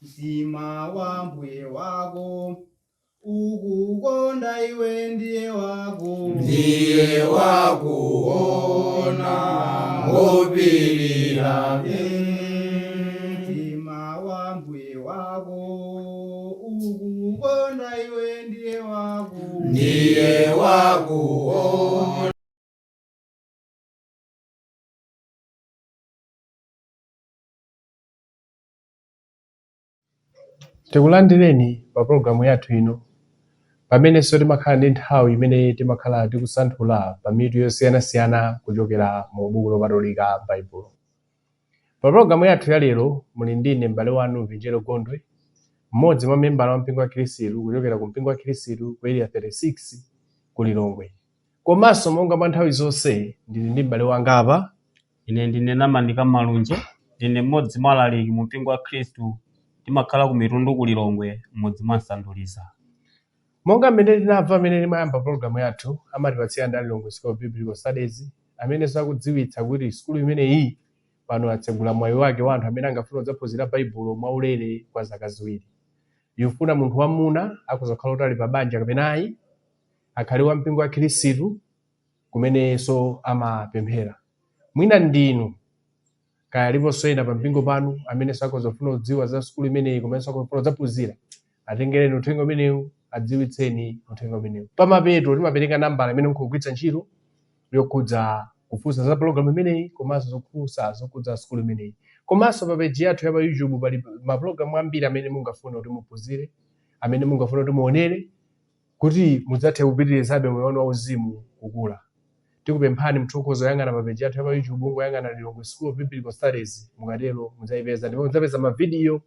mtima wa mbuye wako ukukonda iwe ndiye wakuona ngopirira mtima wa mbuye wako ukukonda iwe ndiye wakuona. Tikulandireni pa programu yathu ino pamene timakhala ndi nthawi imene timakhala tikusanthula pa mitu yosiyanasiyana kuchokera mu buku lopatulika Baibulo. Pa programu yathu ya lero muli ndine m'bale wanu Vinjero Gondwe, mmodzi mwa membala wa mpingo wa Khristu kuchokera ku mpingo wa Khristu ku area 36 ku Lilongwe. Komanso monga mwa nthawi zonse ndili ndi m'bale wanga apa. Ine ndine Namandika Malunje, ndine mmodzi mwa alaliki mu mpingo wa Khristu timakhala ku Mitundu ku Lilongwe mmodzi mwa Nsanduliza. Monga mmene tinamva amene timayamba programu yathu amatipatsira ndi Lilongwe School of Biblical Studies amene sakudziwitsa kuti skulu imeneyi pano atsegula mwayi wake wa anthu amene angafuna kudzaphunzira Baibulo mwaulere kwa zaka ziwiri. Yofuna munthu wamuna akuzakhala utali pa banja kapenayi akhale wa mpingo wa Khristu kumenenso amapemphera. Mwina ndinu kaya aliponso ena pa mpingo panu amene sakuzafuna kudziwa za skulu imeneyi komanso akufuna kudzaphunzira, atengereni uthenga umenewu adziwitseni uthenga umenewu. Pamapeto timapereka nambala imene mukugwiritsa ntchito yokhudza kufunsa za programu imeneyi komanso zokhudza za skulu imeneyi. Komanso pa page yathu ya pa YouTube pali mapulogalamu ambiri amene mungafuna kuti muphunzire, amene mungafuna kuti muonere kuti mudzathe kupitirizabe moyo wanu wauzimu kukula. Tikupemphani mthokozo yang'ana pa page yathu ya pa YouTube ngoyang'ana Lilongwe School of Biblical Studies, mukatero mudzayipeza ndipo mudzapeza mavidiyo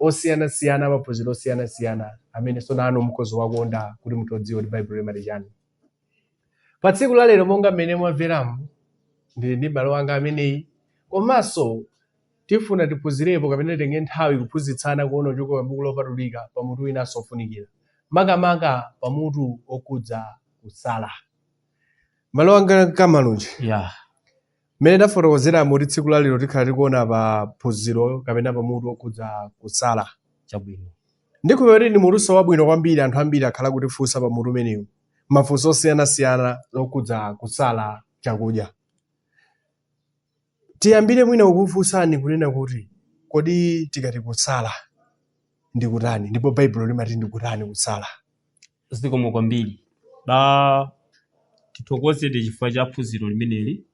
osiyanasiyana maphunziro osiyanasiyana amene sonano mukhozo wakonda kuti mutodziwa kuti Baibulo limati chani. Pa tsiku la lero monga mmene mwamveramu ndili ndi m'bale wanga ameneyi, komanso tifuna tiphunzirepo kapena tenge nthawi kuphunzitsana kuona kuchoka pa buku lopatulika pa mutu winanso ofunikira, makamaka pa mutu okudza kusala. M'bale wanga Kamalunje, mmene tafotokozera kuti tsiku la lero tikhala tikuona pa phunziro kapena pa mutu okudza kusala Chabwino. Ndikhulupirira ndi mutuso wabwino kwambiri, anthu ambiri akhala kutifunsa pa mutu umenewu mafunso osiyanasiyana okudza kusala chakudya. Tiyambire mwina kukufunsani kunena kuti kodi tikati kusala ndi kutani ndipo Baibulo limati ndi kutani kusala? Zikomo kwambiri. Tithokoze chifukwa cha phunziro limeneli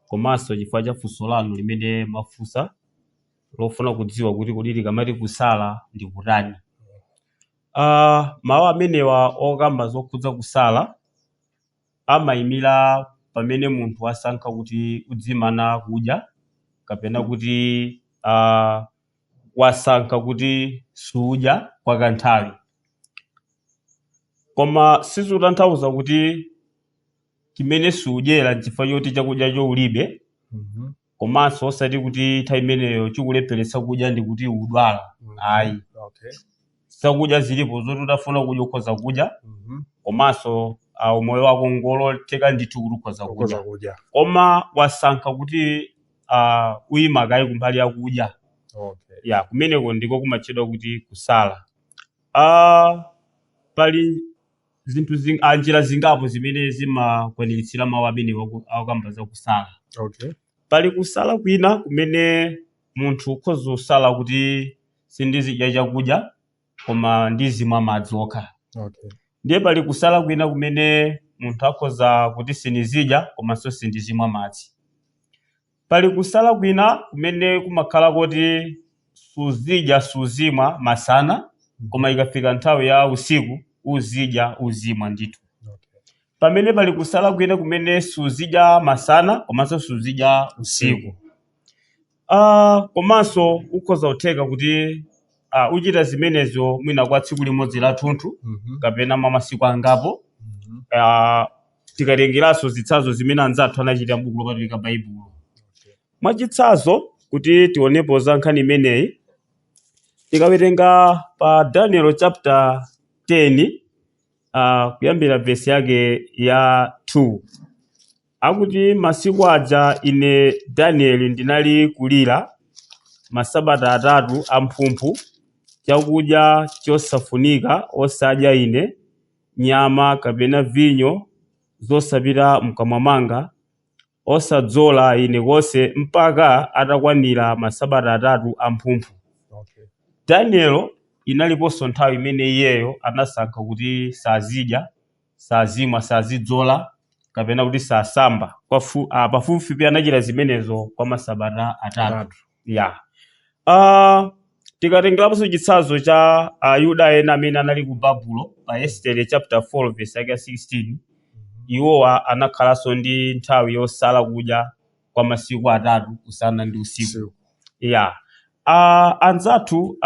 komanso chifukwa cha funso lanu limene mafunsa lofuna kudziwa kuti kodi tikamati kusala ndi kutani. Mawu amenewa okamba zokhudza kusala amayimira pamene munthu asankha kuti udzimana kudya kapena kuti wasankha kuti sudya kwa kanthawi. Koma sizikutanthauza kuti chimene sudyera chifukwa choti chakudya choulibe, komanso osati kuti nthawi imeneyo chikulepheretsa kudya ndi kuti udwala. Ayi. Zakudya zilipo zoti utafuna kudya ukhoza kudya, komanso umoyo wako ngolotheka ndithu kuti ukhoza kudya. Koma wasankha kuti uyima kayi kumbali ya kudya. Kumeneko ndiko kumatchedwa kuti kusala. Pali njira zingapo zimene zimakwaniritsira mawu amene akamba za kusala. Pali kusala kwina kumene munthu ukhoza kusala kuti sindizidya chakudya koma ndizimwa madzi okha. Ndiye pali kusala kwina kumene munthu akhoza kuti sindizidya komanso sindizimwa madzi. Pali kusala kwina kumene kumakhala kuti suzidya suzimwa masana koma ikafika nthawi ya usiku uzidya uzimwa ndithu. Pamene pali kusala kwina kumene suzidya masana komanso suzidya usiku. Komanso ukhoza kutheka kuti uchita zimenezo mwina kwa tsiku limodzi la thunthu kapena mwa masiku angapo. Tikatengeranso zitsanzo zimene anzathu anachita m'buku lopatulika Baibulo. Mwachitsanzo kuti tionepo za nkhani imeneyi, tikawerenga pa Daniel chapter 10 kuyambira verse yake ya 2. Akuti masiku aja ine Daniel ndinali kulira masabata atatu amphumphu chakudya chosafunika osadya ine, nyama kapena vinyo zosapita mkamwa mwanga, osadzola ine konse mpaka atakwanira masabata 3 amphumphu. Danielo inaliponso nthawi imene iyeyo anasankha kuti sazidya, sazimwa, sazidzola kapena kuti sasamba. Pafupifupi anachita zimenezo kwa masabata 3. Tikatengeraponso chitsanzo cha Ayuda ena amene anali ku Babulo pa Estere chapter 4 verse yake 16. Iwowa anakhalanso ndi nthawi yosala kudya kwa masiku 3 usana ndi usiku. Anzathu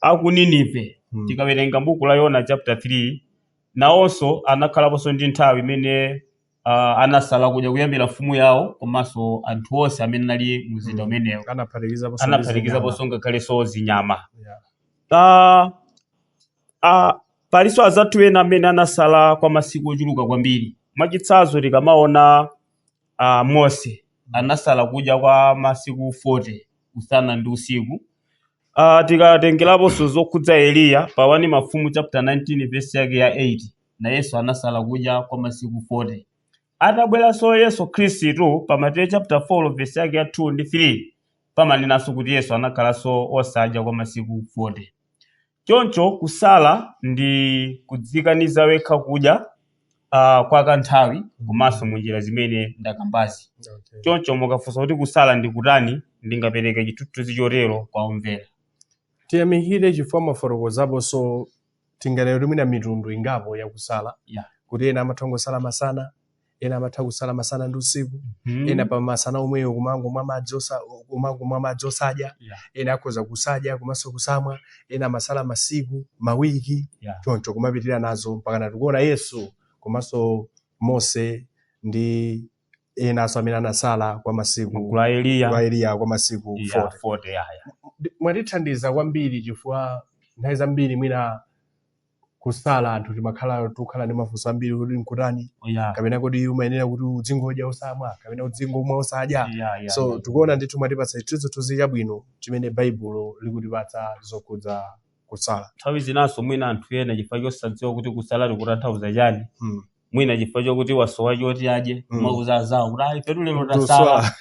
aku Ninive tikawerenga buku la Yona chapter 3 nawonso anakhalaponso ndi nthawi imene anasala kudya kuyambira mfumu yawo komanso anthu onse amene anali mzinda umenewo anaphatikizaponso ngakhalenso zinyama. Palinso anzathu ena amene anasala kwa masiku ochuluka kwambiri. Mwachitsanzo tikamaona Mose anasala kudya kwa masiku 40 usana ndi usiku. Tikatengeraponso zokhudza Eliya pa 1 Mafumu chapter 19 verse yake ya 8 na Yesu anasala kudya kwa masiku 40. Atabweranso Yesu Khristu pa Mateyu chapter 4 verse yake ya 2 ndi 3 pamanenanso kuti Yesu anakhalanso osadya kwa masiku 40. Choncho kusala ndi kudzikaniza wekha kudya kwa kanthawi komanso munjira zimene ndakambazi. Choncho mukafunsa kuti kusala ndi kutani, ndingapereke chithunzi chotero kwa omvera. Tiyamikire chifukwa mafotokozaponso tingalero limina mitundu ingapo ya kusala. Kuti ena amatha kusala masana, ena amatha kusala masana ndi usiku, ena pa masana omweyo kumangomwa madzi osadya, ena akhoza kusadya komanso kusamwa, ena masala masiku, mawiki, choncho kumapitirira nazo mpaka tikuona Yesu komanso Mose ndi ena aso amene anasala kwa masiku kwa Eliya kwa masiku 40. Mwatithandiza kwambiri chifukwa nthawi zambiri mwina kusala anthu tikhala ndi mafunso ambiri kuti nkutani kapena kuti umayenera kuti udzingodya osamwa kapena udzingomwa osadya. So tikuona ndithu mwatipatsa chithunzi chabwino chimene Baibulo likutipatsa zokhudza kusala. Nthawi zinaso mwina anthu ena chifukwa chosadziwa kuti kusala likutanthauza chani, mwina chifukwa chokuti wasowa choti adye mwakuzazawo kuti ayi petu lero tasala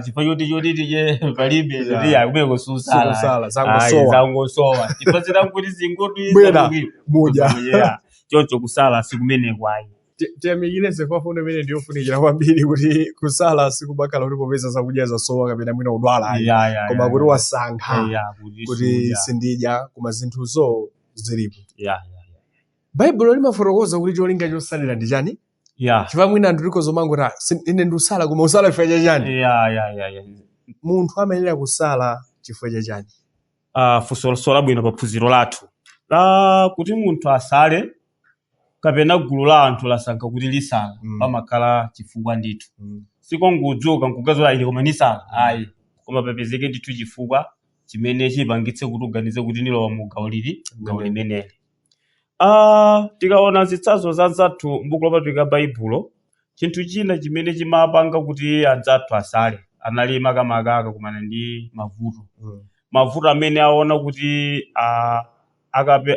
chifukwa choti tidye palibe ndiye kumeko susala zangosowa chifukwa zitankuti zingotu muja. Choncho kusala sikumeneko ayi. Tiyamikire kwa fundo imene ndiyofunikira kwambiri kuti kusala sikubakhala kuti popeza zakudya zasowa kapena mwina udwala koma kuti wasankha kuti sindidya koma zinthuzo zilipo. Baibulo limafotokoza kuti cholinga chosalira ndi chani? Chifukwa mwina anthu tikozomangoti ine ndusala koma usala chifukwa cha chani? Munthu amayenera kusala chifukwa cha chani? Funso labwino pa phunziro lathu. Kuti munthu asale kapena gulu la anthu lasankha kuti lisala pamakhala chifukwa ndithu. Sikongudzuka nkugazola ine koma nisala ayi, koma papezeke ndithu chifukwa chimene chipangitse kuti uganize kuti nilowa mu gawo limeneli. Tikaona zitsanzo za anzathu m'buku lopatulika Baibulo, chinthu china chimene chimapanga kuti anzathu asale anali makamaka akakumana ndi mavuto. Mavuto amene aona kuti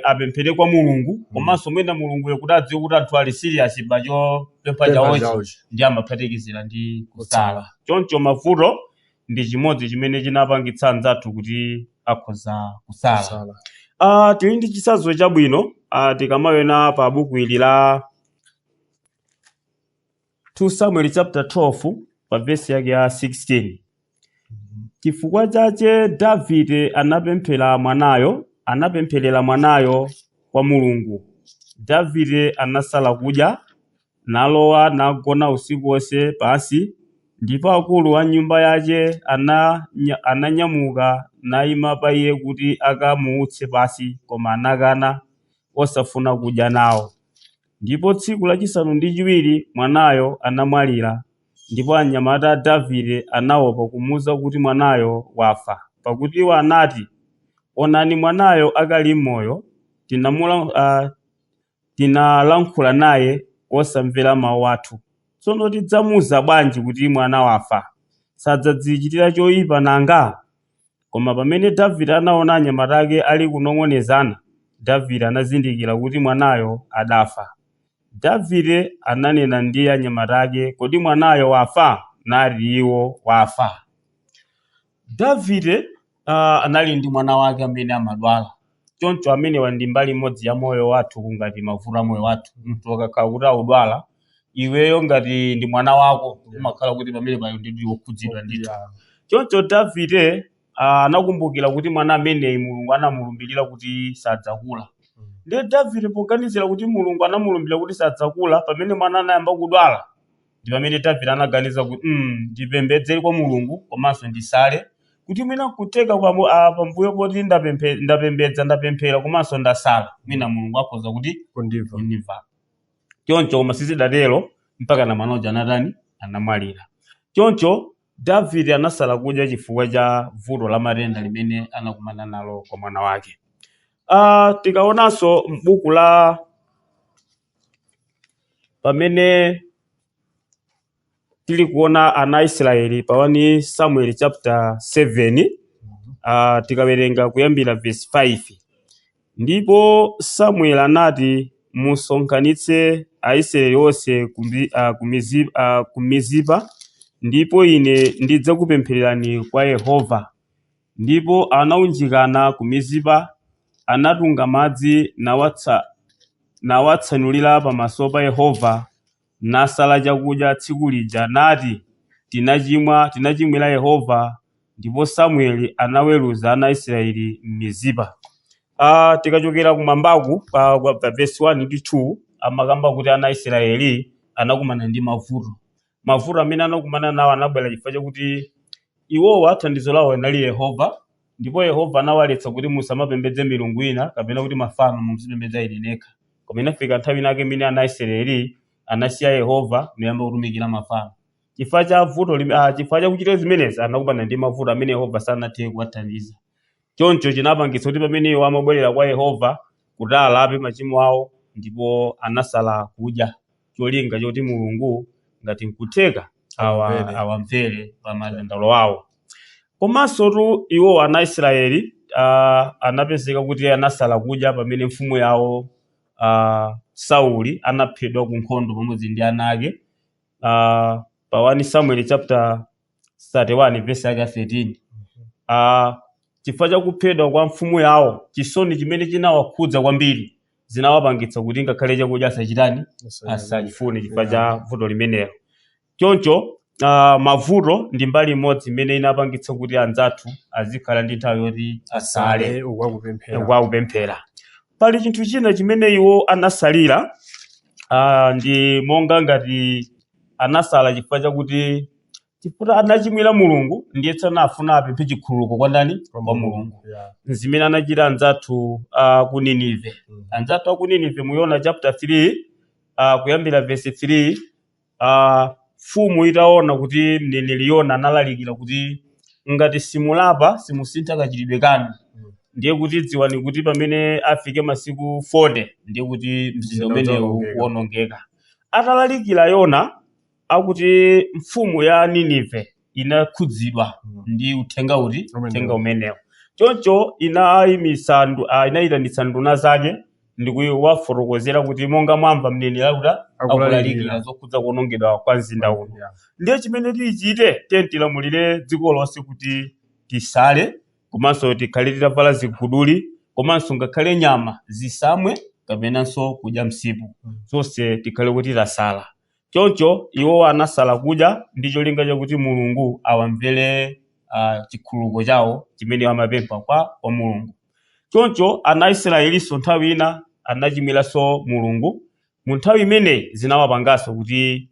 apemphere kwa Mulungu komanso mwina Mulungu kuti adziwe kuti anthu ali serious pacho pempha chawochi ndi amaphatikizira ndi kusala. Choncho mavuto ndi chimodzi chimene chinapangitsa anzathu kuti akhoza kusala. Tili ndi chitsanzo chabwino tikamawena pa buku ili la 2 Samuel chapter 12 pa verse yake ya 16. Chifukwa chache Davide anapempherera mwanayo kwa Mulungu. Davide anasala kudya, nalowa nagona usiku wonse pansi, ndipo akulu a nyumba yake ananyamuka nayima pa iye kuti akamuutse pansi, koma anakana osafuna kudya nawo. Ndipo tsiku lachisanu ndi chiwiri mwanayo anamwalira, ndipo anyamata a Davide anaopa kumuwuza kuti mwanayo wafa, pakuti iwo anati, onani mwanayo akali m'moyo, tinalankhula naye osamvera mawu athu. Tsono tidzamuwuza bwanji kuti mwana wafa? Sadzadzichitira choyipa nanga? koma pamene Davide anaona anyamata ake ali kunong'onezana, Davide anazindikira kuti mwanayo adafa. Davide ananena ndi anyamata ake, kodi mwanayo wafa? Nati iwo wafa. Davide anali ndi mwana wake amene amadwala. Choncho amenewa ndi mbali imodzi ya moyo wathu ngati mavuto a moyo wathu. Munthu akakhala kuti akudwala, iweyo ngati ndi mwana wako umakhala kuti pamene payo ndi wokhudzidwa ndithu. Choncho Davide anakumbukira kuti mwana ameneyi Mulungu anamulumbirira kuti sadzakula. Ndiye Davide poganizira kuti Mulungu anamulumbirira kuti sadzakula, pamene mwana anayamba kudwala, ndi pamene Davide anaganiza kuti ndipembedzere kwa Mulungu komanso ndisale, kuti mwina kuteka pambuyo poti ndapemphera komanso ndasala, mwina Mulungu akhoza kuti kundiva. Choncho koma sizidatero mpaka na mwana uja anamwalira. Choncho Davide anasala kudya chifukwa cha vuto la matenda limene anakumana nalo kwa mwana wake. Tikaonanso m'buku la pamene tili kuona ana Israeli pa 1 Samuel chapter 7, tikawerenga kuyambira verse 5. Ndipo Samuel anati, musonkhanitse Aisraeli onse ku Mizipa, ndipo ine ndidzakupemphererani kwa Yehova. Ndipo anaunjikana ku Mizipa, anatunga madzi nawatsanulira pamaso pa Yehova, nasala chakudya tsiku lija, nati tinachimwira Yehova. Ndipo Samueli anaweruza ana Israeli m'Mizipa. Tikachokera kumambaku pa verse 1 ndi 2, amakamba kuti ana Israeli anakumana ndi mavuto amene anakumana nawo anabwera chifukwa chakuti iwowa thandizo lawo linali Yehova, ndipo Yehova anawaletsa kuti musamapembedze milungu ina kapena kuti mafano muzipembedza ine nekha. Koma inafika nthawi inake imene ana Israeli anasiya Yehova niyamba kutumikira mafano. Chifukwa cha vuto chifukwa cha kuchita zimenezi anakumana ndi mavuto amene Yehova sanathe kuwathandiza. Choncho chinapangitsa kuti pamene iwo amabwerera kwa Yehova kuti alape machimo awo, ndipo anasala kudya, cholinga choti Mulungu ngati nkutheka awamvere pa madandaulo awo. Komanso iwo ana Israeli anapezeka kuti anasala kudya pamene mfumu yawo Sauli anaphedwa ku nkhondo pamodzi ndi ana ake. Pa 1 Samuel chapter 31 verse 13. Chifukwa cha kuphedwa kwa mfumu yawo, chisoni chimene chinawakhudza kwambiri zinawapangitsa kuti ngakhale chakudya asachifune chifukwa cha vuto limenelo. Choncho mavuto ndi mbali imodzi imene inapangitsa kuti anzathu azikhala ndi nthawi yoti asale ukakupemphera. Pali chinthu china chimene iwo anasalira, ndi monga ngati anasala chifukwa chakuti chifukwa anachimwira Mulungu, ndiye sanafuna apemphe chikhululuko kwa ndani? Kwa Mulungu. Zimene anachita anzathu ku Ninive. Anzathu a ku Ninive muiona chapter 3 kuyambira verse 3, fumu itaona kuti mneneri Yona analalikira kuti ngati simulapa simusintha kachitidwe kanu, ndiye kuti dziwani kuti pamene afike masiku 40 ndiye kuti mzinda umenewu wonongeka. Atalalikira Yona akuti mfumu ya Ninive inakhudzidwa ndi uthenga umenewu. Choncho inayitanitsa nduna zake ndi kuwafotokozera kuti monga mwamva mneneri akulalikira zokhudza kuonongedwa kwa mzinda uno. Ndiye chimene tichite tilamulire dziko lonse kuti tisale, komanso tikhale titavala ziguduli, komanso ngakhale nyama zisamwe kapenanso kudya msipu, zonse tikhale kuti tasala. Choncho iwo anasala kudya ndi cholinga chakuti Mulungu awamvere chikhululuko chawo chimene amapempha kwa Mulungu. Choncho ana Israelinso nthawi ina anachimwiranso Mulungu. Mu nthawi imeneyi zinawapanganso kuti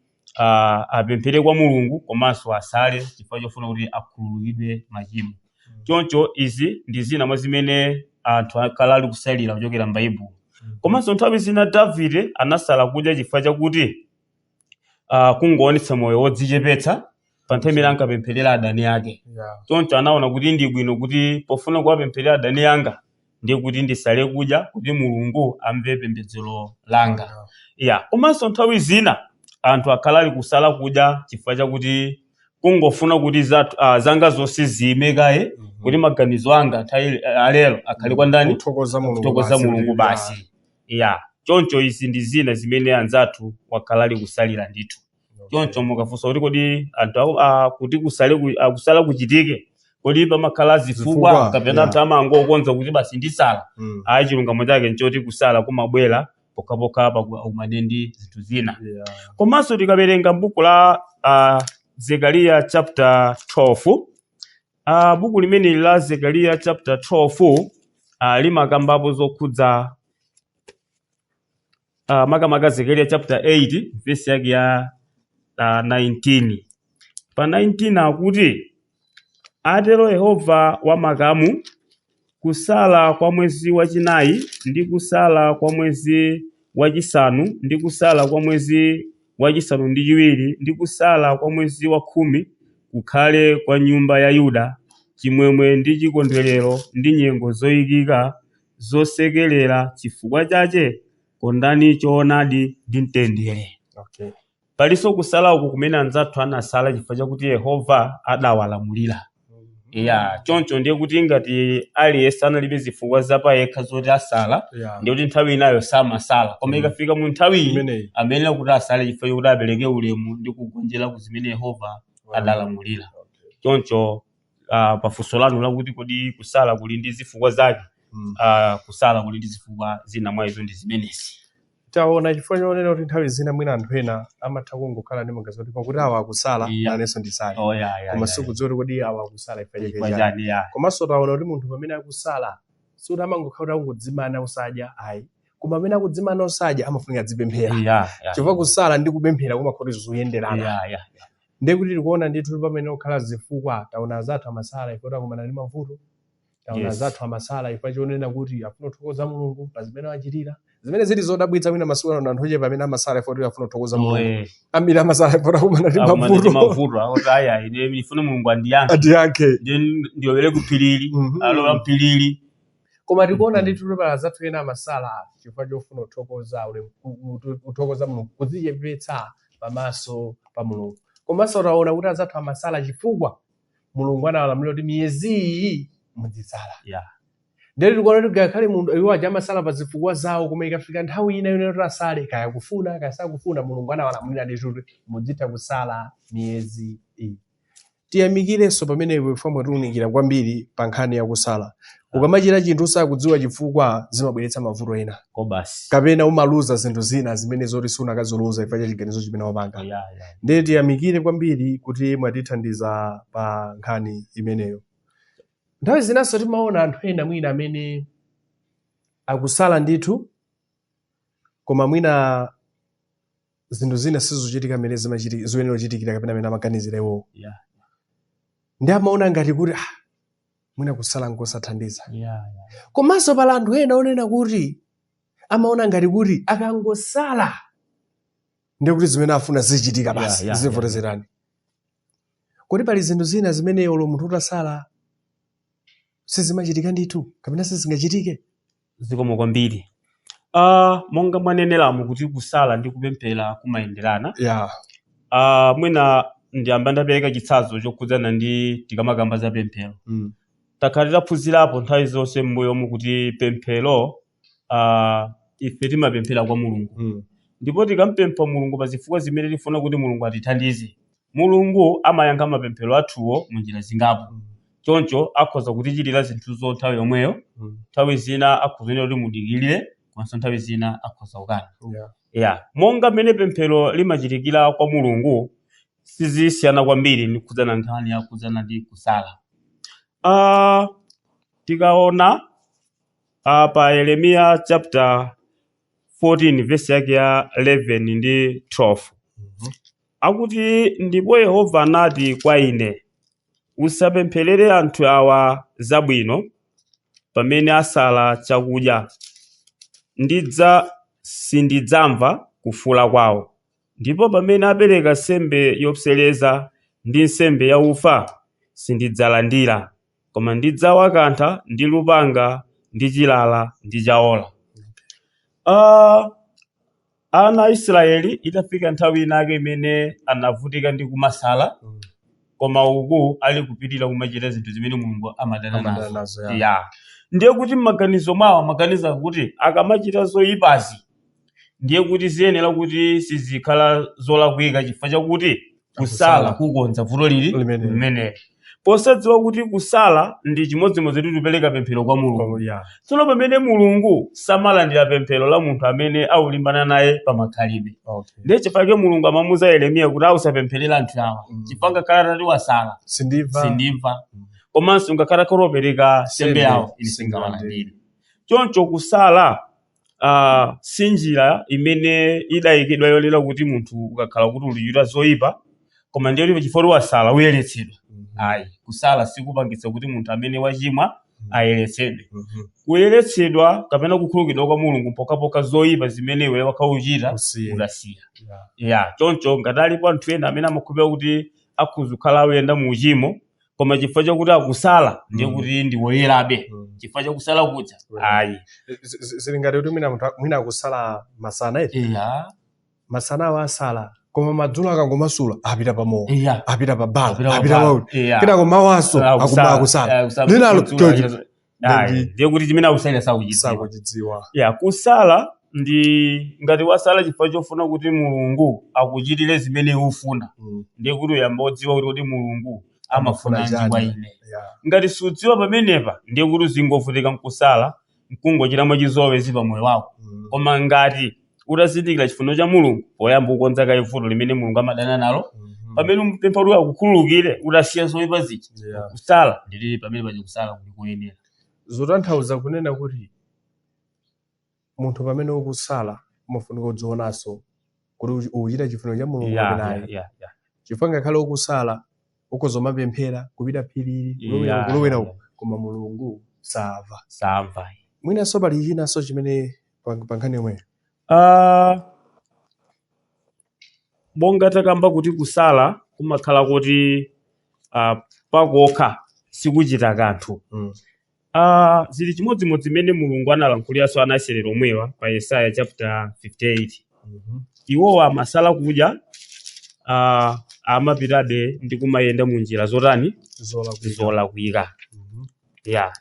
apemphere kwa Mulungu komanso asale chifukwa chofuna kuti akhululukidwe machimo. Choncho izi ndi zina mwa zimene anthu akhala ali kusalira kuchokera m'Baibulo. Komanso nthawi zina Davide anasala kudya chifukwa chakuti kungoonetsa moyo wodzichepetsa pa nthawi imene ankapempherera adani ake. Choncho anaona kuti ndi bwino kuti pofuna kuwapempherera adani anga ndiye kuti ndisale kudya kuti Mulungu amve pembedzero langa. Komanso nthawi zina anthu akhala ali kusala kudya chifukwa chakuti kungofuna kuti zanga zonse ziyimekaye kuti maganizo anga alero akhale kwa ndani kuthokoza mulungu basi choncho izi ndi zina zimene anzathu wakhala ali kusalira ndithu. Choncho mukafunsa kuti kodi anthu kuti kusala kuchitike kodi pamakhala zifukwa kapena anthu amangokonza kuti basi ndisala chilungamo chake nchoti kusala kumabwera pokhapokha pakumane ndi zinthu zina. Komanso tikawerenga m'buku la Zekariya chapter 12, buku limene la Zekariya chapter 12 limakambapo zokhudza makamaka Zekariya chapter 8 verse yake ya 19. Pa 19 akuti atero Yehova wamakamu, kusala kwa mwezi wachinayi ndi kusala kwa mwezi wachisanu ndi kusala kwa mwezi wachisanu ndi chiwiri ndi kusala kwa mwezi wa 10 kukhale kwa nyumba ya Yuda chimwemwe ndi chikondwerero ndi nyengo zoyikika zosekerera. Chifukwa chache kondani choonadi ndi mtendere. Palinso kusala uku kumene anzathu anasala chifukwa chakuti Yehova adawalamulira. Choncho ndiye kuti ngati aliyense analibe zifukwa zapa yekha zoti asala, ndiye kuti nthawi inayo samasala. Koma ikafika mu nthawi amene kuti asale chifukwa chakuti apereke ulemu ndi kugonjera ku zimene Yehova adalamulira. Choncho pafunso lanu lakuti kodi kusala kuli ndi zifukwa zake, kusala kuli ndi zifukwa zina mwa izo ndi zimenezi. Taona chifukwa chonena kuti nthawi zina mwina anthu ena amatha kungokhala ndi magazi kuti pakuti awa akusala nanenso ndisale. Koma sikudziwa kodi awa akusala chifukwa chani. Komanso taona kuti munthu pamene akusala sikuti amangokhala kuti akungodzimana usadya ayi, koma pamene akudzimana usadya amafunika adzipemphera. Chifukwa kusala ndi kupemphera kumakhala zoyenderana. Ndiye kuti tikuona ndithu pamene okhala zifukwa taona azathu amasala ifoti akumana ndi mavuto. Taona azathu amasala ifo chonena kuti afuna kuthokoza Mulungu pa zimene wachitira. Zimene zili zodabwitsa mwina masuku ano anthu ochepa amene amasala ifoti afuna kuthokoza Mulungu. Ambiri amasala ifoti akumana ndi mavuto. Akuti aya ine ndifuna Mulungu andiyankhe. Ndiyobere kuphiriri, alola mphiriri. Koma tikuona ndithu pala azathu ena amasala chifukwa chofuna kuthokoza Mulungu, kudzichepetsa pamaso pa Mulungu. Komanso taona kuti azathu amasala chifukwa Mulungu anawalamulira kuti miyezi iyi mudzitsala. Ndiye tikuona kuti ngakhale munthu iwo aja amasala pa zifukwa zawo, koma ikafika nthawi ina yonena kuti asale kaya kufuna kaya sakufuna, Mulungu anawalamulira ndithu kuti mudzitha kusala miyezi iyi. Tiyamikirenso pamene iwe fomwe tiunikira kwambiri pa nkhani ya kusala. Ukamachita chinthu usakudziwa chifukwa zimabweretsa mavuto ena. Kapena umaluza zinthu zina zimene zoti sunakazuluza chifukwa cha chiganizo chimene wapanga. Ndiye tiyamikire kwambiri kuti mwatithandiza pa nkhani imeneyo. Nthawi zinanso timaona anthu ena mwina amene akusala ndithu, koma mwina zinthu zina sizochitika amene ziyenera kuchitikira kapena amene amaganizira iwo. Ndi amaona ngati kuti mwina kusala nkosathandiza. Komanso pala anthu ena onena kuti amaona ngati kuti akangosala ndiye kuti zimene afuna zichitika basi zivotezerani. Kodi pali zinthu zina zimene olo munthu utasala sizimachitika ndithu kapena sizingachitike? Zikomo kwambiri. Monga mwaneneramu kuti kusala ndi kupemphera kumayenderana. Mwina ndiyamba ndapereka chitsanzo chokhudzana ndi tikamakamba za pemphero. Takhala taphunzirapo nthawi zonse m'mbuyomu kuti pemphero ife timapemphera kwa Mulungu. Ndipo tikampempha Mulungu pa zifukwa zimene tifuna kuti Mulungu atithandize, Mulungu amayankha mapemphero athuwo munjira zingapo. Choncho akhoza kutichitira zinthuzo nthawi yomweyo, nthawi zina akhoza kuti mudikirire, komanso nthawi zina akhoza kukana. Monga mmene pemphero limachitikira kwa Mulungu sizisiyana kwambiri ndi kukhudzana nkhani ya kukhudzana ndi kusala. Tikaona pa Yeremiya chapter 14 verse yake ya 11 ndi 12. Akuti ndipo Yehova anati kwa ine, usapempherere anthu awa zabwino pamene asala chakudya. Sindidzamva kufuula kwawo. Ndipo pamene apereka nsembe yopsereza ndi nsembe yaufa sindidzalandira, koma ndidzawakantha ndi lupanga ndi chilala ndi chawola. Ana a Israeli itafika nthawi inake imene anavutika ndi kumasala, koma uku ali kupitira kumachita zinthu zimene mulungu amadana nazo ya ndiye kuti m'maganizo mwawo amaganiza kuti akamachita zoyipazi ndiye kuti ziyenera kuti sizikhala zolakwika chifukwa chakuti kusala kukonza vuto limene posadziwa kuti kusala ndi chimodzimodzi tipereka pemphero kwa mulungu tsono pamene mulungu samalandira pemphero la munthu amene aulimbana naye pamakhalidwe ndiye chifukwa mulungu amamuza Yeremiya kuti usapempherera anthu awa chifukwa ngakhala atati wasala sindimva komanso ngakhala kopereka sembe yawo ine singawalandire choncho kusala si njira imene idayikidwa yolera kuti munthu ukakhala kuti ulichita zoyipa koma ndiye kuti chifukwa wasala uyeretsedwa ayi kusala sikupangitsa kuti munthu amene wachimwa ayeretsedwe kuyeretsedwa kapena kukhululukidwa kwa mulungu pokapoka zoyipa zimene iwe wakauchita udasiya choncho ngati alipo anthu ena amene amakhulupirira kuti akhoza kukhala akuyenda mu uchimo koma chifukwa chakuti akusala ndiye kuti ndi woyerabe chifukwa chakusala kuja ayi zili ngati kuti mwina akusala masana masana wasala koma madzulo akangomasula apita pamowa apita pa bala apita pauti kenako mawaso akusala linalo ndiye kuti chimene akusalira sakuchidziwa kusala ndi ngati wasala chifukwa chofuna kuti mulungu akuchitire zimene ufuna ndiye kuti uyamba udziwa kuti mulungu amafuna njikwa ine ngati sudziwa pamenepa ndiye kuti zingovutika mkusala mkungochita mwachizowe pa moyo wako koma ngati utazindikira chifundo cha mulungu poyamba ukonza kaye vuto limene mulungu amadana nalo pamene umpempha kuti akukhululukire utasiya zoyipa zija kusala ndili pamene paja kusala kuli kuyenera zotanthauza kunena kuti munthu pamene ukusala umafunika kudzionanso kuti uchita chifundo cha mulungu naye chifukwa ngakhale ukusala ukozomapemphera kupita phiriri kulowera koma mulungu samva mwinanso pali chinanso chimene pankhani yomweyo bonga takamba kuti kusala kumakhala kuti pakokha sikuchita kanthu zili chimodzimodzi zimene mulungu analankhuliraso ana Israeli omwewa pa Yesaya chapter 58 iwowa amasala kudya amapitabe ndi kumayenda mu njira zotani zolakwika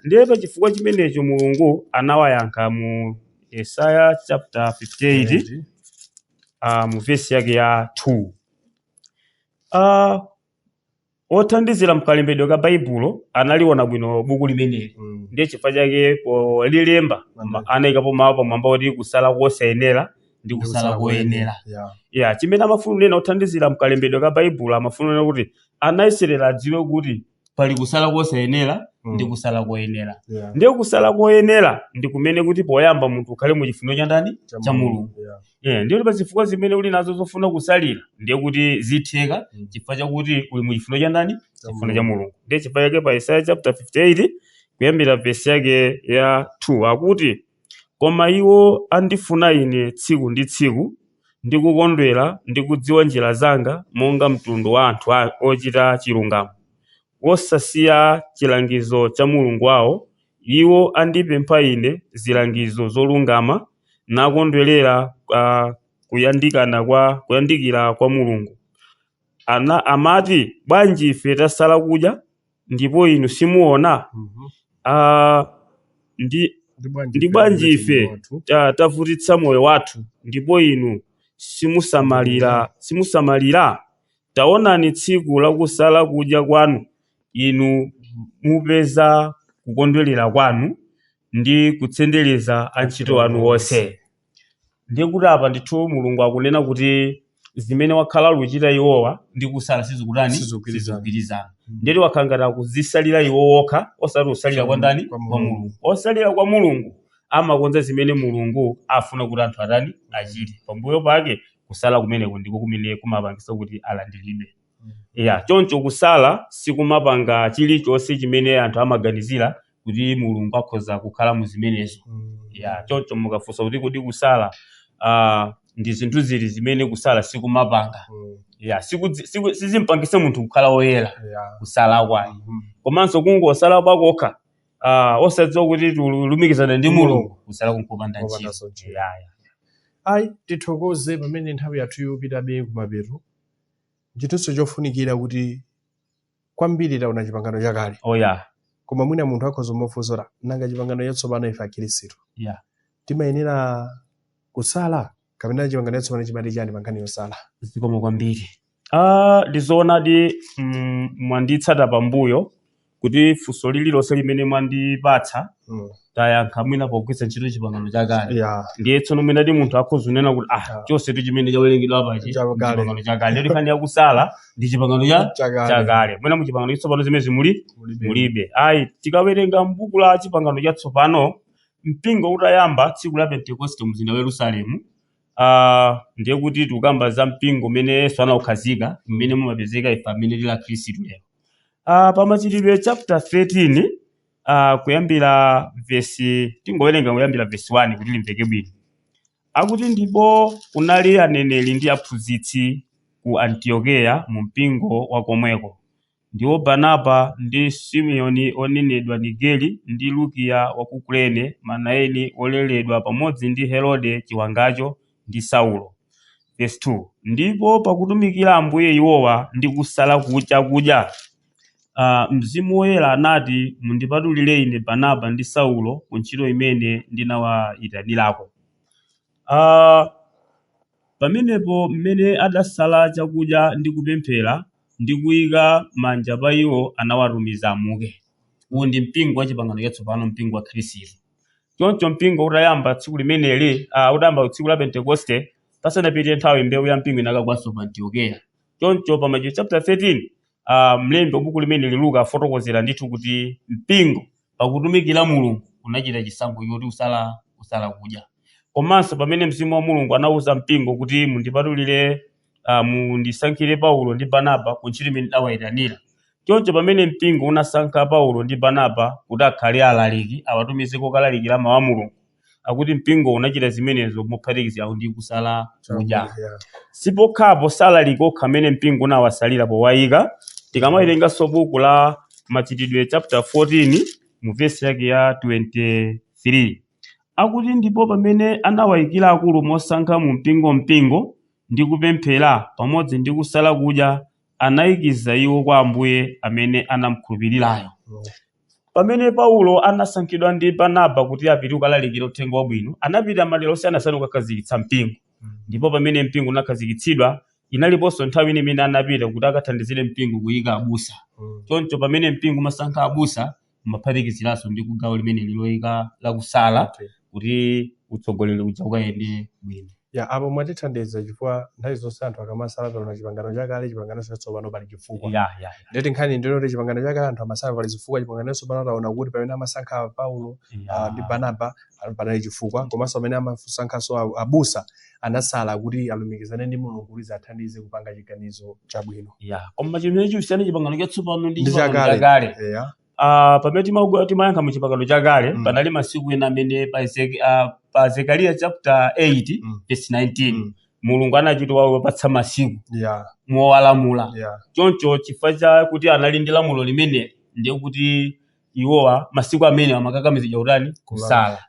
ndiye pa chifukwa chimenecho mulungu anawayankha mu Yesaya chapter 58 mu verse yake ya 2 othandizira mkalembedwe ka Baibulo analiona bwino buku limeneli ndiye chifukwa chake polilemba anayikapo mawu pamwamba kuti kusala kosayenera ndi kusala koyenera chimene amafuna kunena othandizira mkalembedwe ka Baibulo amafuna kunena kuti ana Israeli adziwe kuti pali kusala kosayenera ndi kusala koyenera ndiye kusala koyenera ndi kumene kuti poyamba munthu ukhale mu chifundo cha ndani cha mulungu ndiye pa zifukwa zimene uli nazo zofuna kusalira ndiye kuti zitheka chifukwa chakuti uli mu chifundo cha ndani chifundo cha mulungu ndiye chifukwa chake pa Yesaya chapter 58 kuyambira verse yake ya 2 akuti koma iwo andifuna ine tsiku ndi tsiku ndikukondwera ndikudziwa njira zanga monga mtundu wa anthu ochita chilungamo wosasiya chilangizo cha mulungu wawo iwo andipempha ine zilangizo zolungama nakondwerera kuyandikira kwa mulungu amati bwanji ife tasala kudya ndipo inu simuona ndi bwanji ife tavutitsa moyo wathu ndipo inu simusamalira taonani tsiku lakusala kudya kwanu inu mupeza kukondwerera kwanu ndi kutsendereza antchito anu onse ndiye kuti apa ndithu mulungu akunena kuti zimene wakhala luchita iwowa ndi kusala sizikugwirizana ndiye wakangata kuzisalira iwo wokha osati usalira kwa ndani kwa mulungu osalira kwa mulungu amakonza zimene mulungu afuna kuti anthu atani achite pambuyo pake kusala kumeneko ndiko kumene kumapangisa kuti alandiridwe choncho kusala sikumapanga chilichonse chimene anthu amaganizira kuti mulungu akhoza kukhala mu zimenezo choncho mukafunsa kuti kodi kusala ndi zinthu zili zimene kusala sikumapanga sizimpangise munthu kukhala woyera kusala kwake komanso kungosala kwakokha osadziwa kuti tulumikizana ndi mulungu kusala kunkopanda ntchito ayi tithokoze pamene nthawi yathu yopitabe kumapeto chithunso chofunikira kuti kwambiri taona chipangano chakale. Koma mwina munthu akhoza kumafunsa nanga chipangano chatsopano ife akhristu. Timayenera kusala kapena chipangano chatsopano chimati chani pankhani yosala? Zikomo kwambiri. Ndizoona mwanditsata pambuyo kuti funso lililonse limene mwandipatsa tayankha mwina pogwiritsa ntchito chipangano chakale. Ndiye tsono mwina ndi munthu akhoza kunena kuti chonse chimene chawerengedwa apachi chipangano chakale. Ndiyo nkhani yakusala ndi chipangano chakale. Mwina mu chipangano chatsopano zimene mulibe. Tikawerenga m'buku la chipangano chatsopano, mpingo utayamba tsiku la Pentekoste mu mzinda wa Yerusalemu, ndiye kuti tukamba za mpingo umene Yesu anawukhazika, mmene mumapezeka ife amene tili akhristu lero. Pa machitidwe chapter 13, kuyambira tingowerenga kuyambira verse 1 kuti limveke bwino. Akuti ndipo kunali aneneri ndi aphunzitsi ku Antiokeya mu mpingo wakomweko, ndiwo Barnaba ndi Simeoni onenedwa Nigeri ndi Lukia wa ku Kurene, Manaeni oleredwa pamodzi ndi Herode chiwangacho ndi Saulo. Verse 2, ndipo pakutumikira Ambuye iwowa ndi kusala chakudya, Mzimu Woyera anati mundipatulire ine Barnaba ndi Saulo ku ntchito imene ndinawayitanirako. Pamenepo mmene adasala chakudya ndi kupemphera ndi kuyika manja pa iwo anawatumiza amuke. Uwu ndi mpingo wa chipangano chatsopano, mpingo wa Khristu. Choncho mpingo utayamba tsiku limeneli, utayamba tsiku la Pentekoste, pasanapite nthawi mbewu ya mpingo inakagwanso pa Antiokeya. Choncho pa machitidwe chapter 13, mlembi wa buku limeneli Luka afotokozera ndithu kuti mpingo pakutumikira Mulungu unachita chisankho choti usala kudya. Komanso pamene Mzimu wa Mulungu anawuza mpingo kuti mundipatulire, mundisankhire Paulo ndi Barnaba ku ntchito imene ndawayitanira. Choncho pamene mpingo unasankha Paulo ndi Barnaba kuti akhale alaliki, awatumize kokalalikira mawu a Mulungu, akuti mpingo unachita zimenezo mophatikizira ndi kusala kudya. Sipokhapo salaliki okha amene mpingo unawasalira powayika. Tikamawerenganso buku la machitidwe chapter 14 mu verse yake ya 23, akuti ndipo pamene anawayikira akulu mosankha mu mpingo ndi kupemphera pamodzi ndi kusala kudya, anayikiza iwo kwa Ambuye amene anamukhulupirirayo. Pamene Paulo anasankhidwa ndi Barnaba kuti apite kukalalikira uthenga wabwino, anapita madera osiyanasiyana kukhazikitsa mpingo. Ndipo pamene mpingo unakhazikitsidwa, inaliponso nthawi imene anapita kuti akathandizire mpingo kuyika abusa. Choncho pamene mpingo umasankha abusa, maphatikiziraso ndi kugawo limene liloyika la kusala kuti utsogoleri uja ukayende bwino. Apo mwatithandiza chifukwa nthawi zonse anthu akamasala pano chipangano chakale, chipangano chatsopano pali chifukwa. Ndeti nkhani ndinoti chipangano chakale anthu amasala pali chifukwa, chipangano chatsopano taona kuti pamene amasankha Paulo ndi Barnaba pali chifukwa, komanso pamene amasankhanso abusa anasala kuti alumikizane ndi Mulungu kuti athandize kupanga chiganizo chabwino. Koma chimene chisiyana chipangano chatsopano ndi chipangano chakale. Pamene timayankha mu chipangano chakale, panali masiku ena amene pa Zekariya chapter 8 verse 19, Mulungu anachita wapatsa masiku mowalamula. Choncho chifukwa cha kuti anali ndi lamulo limene, ndiye kuti iwowa masiku amene amakakamiza utani kusala.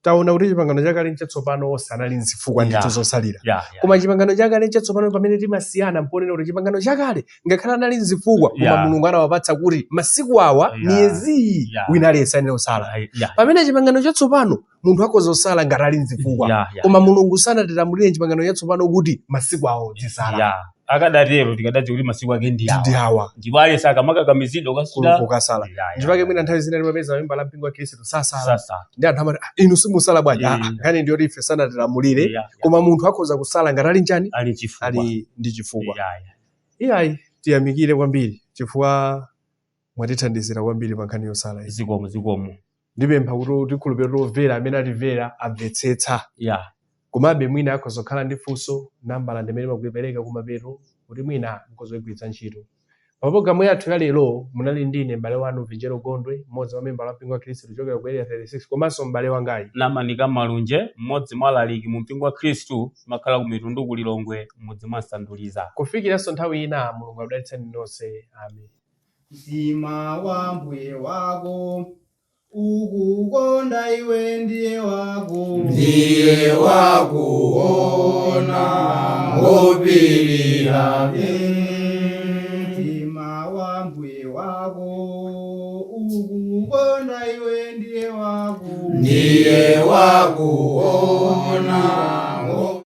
Taona kuti chipangano chakale chatsopano osanali nzifukwa ndithu zosalira. Koma chipangano chakale chatsopano pamene timasiyana mponena kuti chipangano chakale ngakhala anali nzifukwa, koma Mulungu anawapatsa kuti masiku awa miyezi wina aliyense osala. Pamene chipangano chatsopano munthu akhoza osala ngati ali nzifukwa, koma Mulungu sanatilamulire chipangano chatsopano kuti masiku awo tisala. Akadatero tikadazi kuti masiku ake ndi awa. Ndipo aliyense akamakamizidwa ukasala. Ndipake mwina nthawi zina limapeza memba la mpingo wa Khristu sasala. Ndi anthu amati inu simusala bwanji. Nkhani ndiyo ife sanatilamulire, koma munthu akhoza kusala ngati ali njani? Ali ndi chifukwa. Iyayi tiyamikire kwambiri chifukwa mwatithandizira kwambiri pa nkhani yosala. Zikomo. Ndipempha kuti tikhulupirire omvera amene atimvera amvetsetsa. Komabe mwina akhoza kukhala ndi funso, nambala ndimene makuipereka kumapeto kuti mwina mukhoza kugwiritsa ntchito. Pa programu yathu ya lero munali ndine m'bale wanu Vinjero Gondwe, mmodzi wa memba la mpingo wa Khristu kuchokera ku area 36, komanso m'bale wangayi Namanika Malunje, mmodzi mwa alaliki mu mpingo wa Khristu makhala ku mitundu ku Lilongwe, mmodzi mwa Sanduliza. Kufikiranso nthawi ina, Mulungu akudalitseni nonse. Amen. Mtima wa Mbuye wako ukukonda iwe ndiye wakuona ngopirira. Mtima ndiye wakuona